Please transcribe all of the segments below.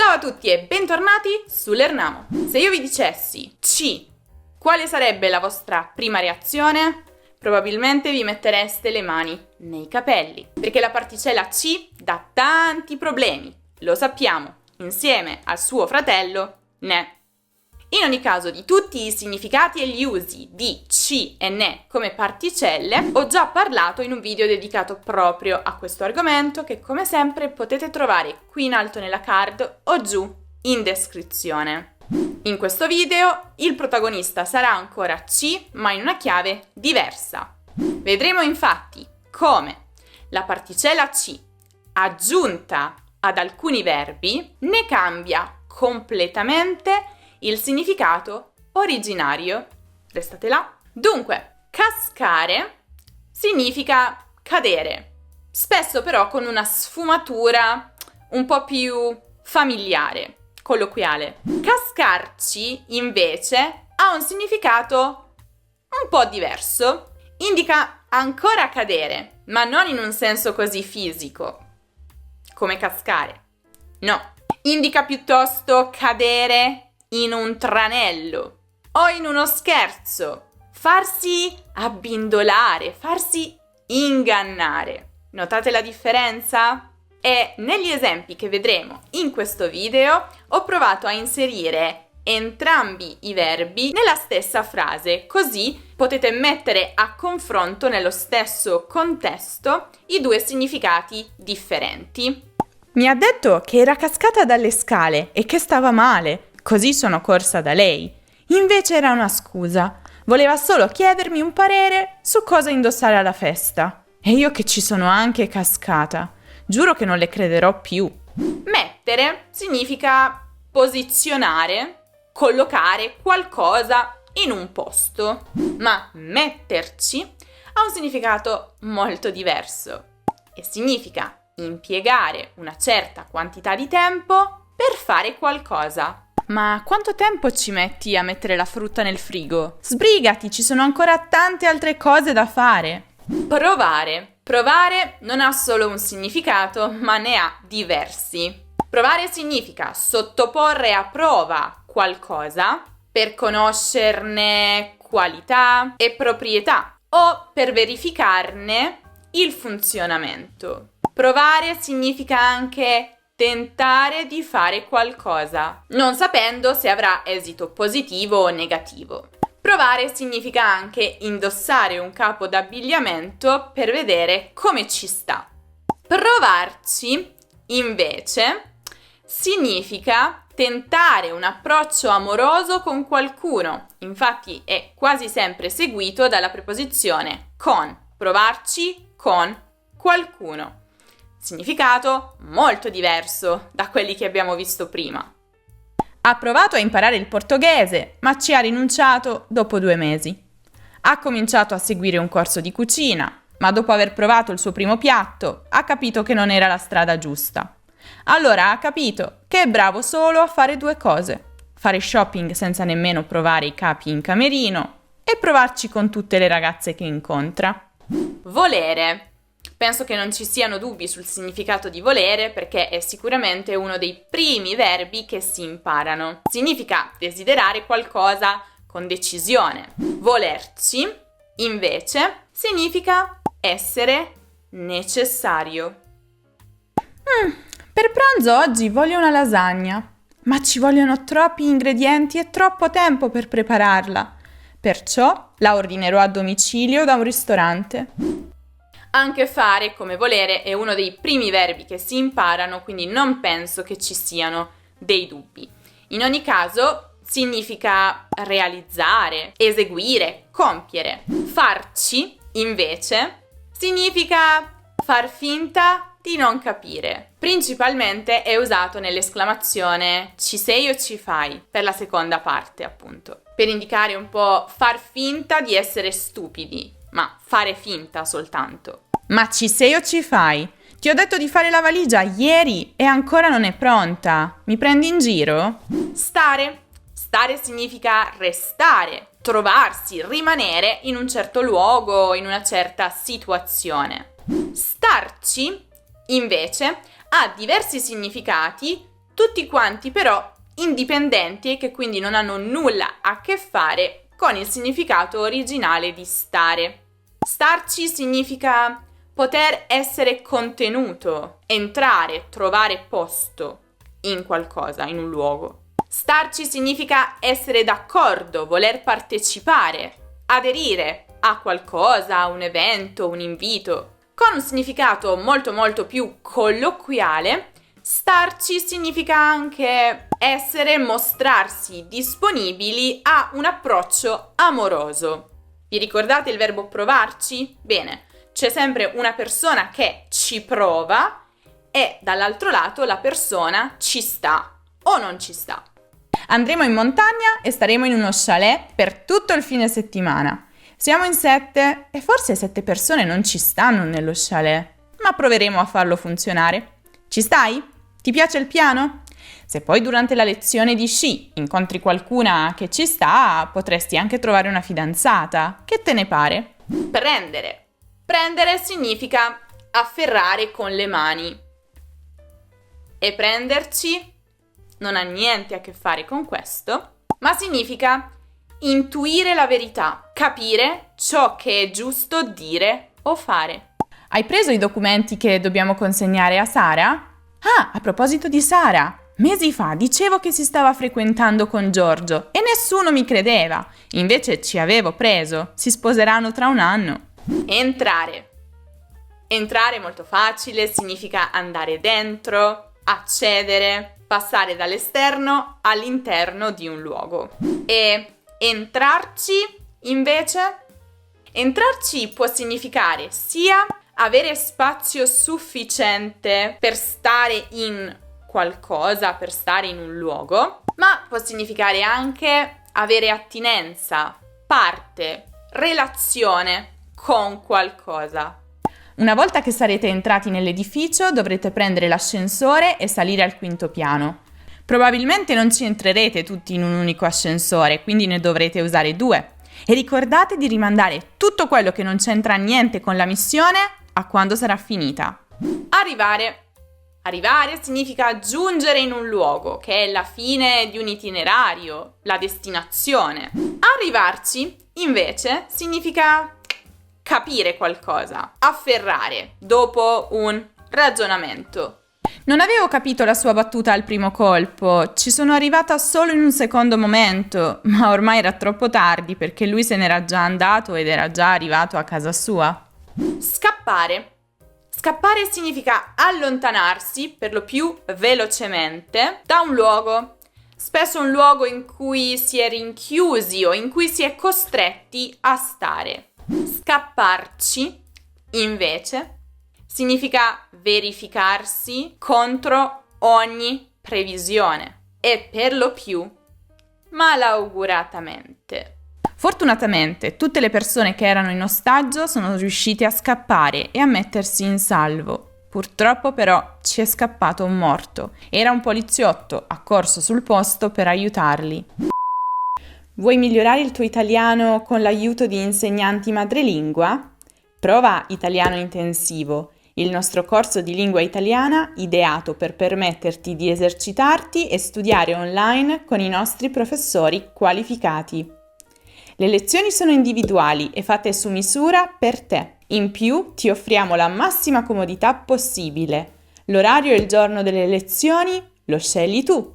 Ciao a tutti e bentornati su Lernamo. Se io vi dicessi C, quale sarebbe la vostra prima reazione? Probabilmente vi mettereste le mani nei capelli, perché la particella C dà tanti problemi, lo sappiamo, insieme al suo fratello ne. In ogni caso, di tutti i significati e gli usi di C e ne come particelle, ho già parlato in un video dedicato proprio a questo argomento che come sempre potete trovare qui in alto nella card o giù in descrizione. In questo video il protagonista sarà ancora C, ma in una chiave diversa. Vedremo infatti come la particella C, aggiunta ad alcuni verbi, ne cambia completamente il significato originario. Restate là. Dunque, cascare significa cadere, spesso però con una sfumatura un po' più familiare, colloquiale. Cascarci, invece, ha un significato un po' diverso. Indica ancora cadere, ma non in un senso così fisico, come cascare. No, indica piuttosto cadere in un tranello o in uno scherzo, farsi abbindolare, farsi ingannare. Notate la differenza? E negli esempi che vedremo in questo video ho provato a inserire entrambi i verbi nella stessa frase, così potete mettere a confronto nello stesso contesto i due significati differenti. Mi ha detto che era cascata dalle scale e che stava male. Così sono corsa da lei. Invece era una scusa. Voleva solo chiedermi un parere su cosa indossare alla festa. E io che ci sono anche cascata. Giuro che non le crederò più. Mettere significa posizionare, collocare qualcosa in un posto. Ma metterci ha un significato molto diverso. E significa impiegare una certa quantità di tempo per fare qualcosa. Ma quanto tempo ci metti a mettere la frutta nel frigo? Sbrigati, ci sono ancora tante altre cose da fare. Provare. Provare non ha solo un significato, ma ne ha diversi. Provare significa sottoporre a prova qualcosa per conoscerne qualità e proprietà o per verificarne il funzionamento. Provare significa anche tentare di fare qualcosa, non sapendo se avrà esito positivo o negativo. Provare significa anche indossare un capo d'abbigliamento per vedere come ci sta. Provarci, invece, significa tentare un approccio amoroso con qualcuno. Infatti è quasi sempre seguito dalla preposizione con. Provarci con qualcuno. Significato molto diverso da quelli che abbiamo visto prima. Ha provato a imparare il portoghese, ma ci ha rinunciato dopo 2 mesi. Ha cominciato a seguire un corso di cucina, ma dopo aver provato il suo primo piatto, ha capito che non era la strada giusta. Allora ha capito che è bravo solo a fare 2 cose: fare shopping senza nemmeno provare i capi in camerino e provarci con tutte le ragazze che incontra. Volere. Penso che non ci siano dubbi sul significato di volere perché è sicuramente uno dei primi verbi che si imparano. Significa desiderare qualcosa con decisione. Volerci, invece, significa essere necessario. Per pranzo oggi voglio una lasagna, ma ci vogliono troppi ingredienti e troppo tempo per prepararla. Perciò la ordinerò a domicilio da un ristorante. Anche fare come volere è uno dei primi verbi che si imparano, quindi non penso che ci siano dei dubbi. In ogni caso significa realizzare, eseguire, compiere. Farci, invece, significa far finta di non capire. Principalmente è usato nell'esclamazione ci sei o ci fai, per la seconda parte appunto, per indicare un po' far finta di essere stupidi, ma fare finta soltanto. Ma ci sei o ci fai? Ti ho detto di fare la valigia ieri e ancora non è pronta. Mi prendi in giro? Stare. Stare significa restare, trovarsi, rimanere in un certo luogo, in una certa situazione. Starci, invece, ha diversi significati tutti quanti però indipendenti e che quindi non hanno nulla a che fare con il significato originale di stare. Starci significa poter essere contenuto, entrare, trovare posto in qualcosa, in un luogo. Starci significa essere d'accordo, voler partecipare, aderire a qualcosa, a un evento, un invito. Con un significato molto più colloquiale, starci significa anche essere, mostrarsi disponibili a un approccio amoroso. Vi ricordate il verbo provarci? Bene, c'è sempre una persona che ci prova e dall'altro lato la persona ci sta o non ci sta. Andremo in montagna e staremo in uno chalet per tutto il fine settimana. Siamo in 7 e forse 7 persone non ci stanno nello chalet, ma proveremo a farlo funzionare. Ci stai? Ti piace il piano? Se poi durante la lezione di sci incontri qualcuna che ci sta, potresti anche trovare una fidanzata. Che te ne pare? Prendere. Prendere significa afferrare con le mani. E prenderci non ha niente a che fare con questo, ma significa intuire la verità, capire ciò che è giusto dire o fare. Hai preso i documenti che dobbiamo consegnare a Sara? Ah, a proposito di Sara, mesi fa dicevo che si stava frequentando con Giorgio e nessuno mi credeva. Invece ci avevo preso, si sposeranno tra un anno. Entrare. Entrare è molto facile, significa andare dentro, accedere, passare dall'esterno all'interno di un luogo. E entrarci, invece, entrarci può significare sia avere spazio sufficiente per stare in qualcosa, per stare in un luogo, ma può significare anche avere attinenza, parte, relazione con qualcosa. Una volta che sarete entrati nell'edificio dovrete prendere l'ascensore e salire al 5° piano. Probabilmente non ci entrerete tutti in un unico ascensore, quindi ne dovrete usare 2. E ricordate di rimandare tutto quello che non c'entra niente con la missione a quando sarà finita. Arrivare. Arrivare significa giungere in un luogo, che è la fine di un itinerario, la destinazione. Arrivarci, invece, significa capire qualcosa, afferrare, dopo un ragionamento. Non avevo capito la sua battuta al primo colpo, ci sono arrivata solo in un secondo momento, ma ormai era troppo tardi perché lui se n'era già andato ed era già arrivato a casa sua. Scappare. Scappare significa allontanarsi, per lo più velocemente, da un luogo. Spesso un luogo in cui si è rinchiusi o in cui si è costretti a stare. Scapparci, invece, significa verificarsi contro ogni previsione e per lo più malauguratamente. Fortunatamente, tutte le persone che erano in ostaggio sono riuscite a scappare e a mettersi in salvo. Purtroppo però ci è scappato un morto. Era un poliziotto accorso sul posto per aiutarli. Vuoi migliorare il tuo italiano con l'aiuto di insegnanti madrelingua? Prova Italiano Intensivo, il nostro corso di lingua italiana ideato per permetterti di esercitarti e studiare online con i nostri professori qualificati. Le lezioni sono individuali e fatte su misura per te. In più ti offriamo la massima comodità possibile. L'orario e il giorno delle lezioni lo scegli tu.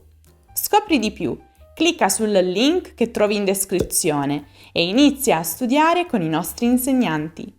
Scopri di più. Clicca sul link che trovi in descrizione e inizia a studiare con i nostri insegnanti.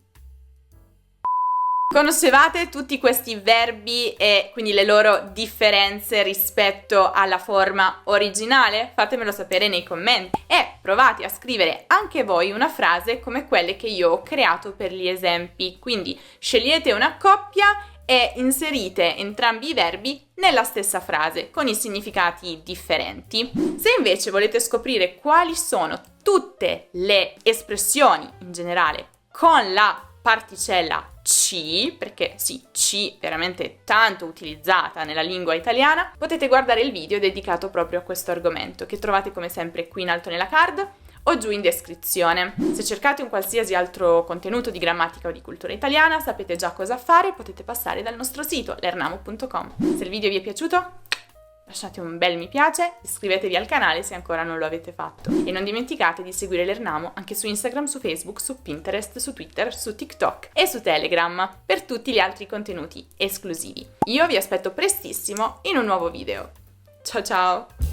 Conoscevate tutti questi verbi e quindi le loro differenze rispetto alla forma originale? Fatemelo sapere nei commenti e provate a scrivere anche voi una frase come quelle che io ho creato per gli esempi. Quindi scegliete una coppia e inserite entrambi i verbi nella stessa frase con i significati differenti. Se invece volete scoprire quali sono tutte le espressioni in generale con la particella ci, perché sì, ci veramente tanto utilizzata nella lingua italiana, potete guardare il video dedicato proprio a questo argomento che trovate come sempre qui in alto nella card o giù in descrizione. Se cercate un qualsiasi altro contenuto di grammatica o di cultura italiana sapete già cosa fare, potete passare dal nostro sito lernamo.com. Se il video vi è piaciuto lasciate un bel mi piace, iscrivetevi al canale se ancora non lo avete fatto e non dimenticate di seguire l'Ernamo anche su Instagram, su Facebook, su Pinterest, su Twitter, su TikTok e su Telegram per tutti gli altri contenuti esclusivi. Io vi aspetto prestissimo in un nuovo video. Ciao ciao!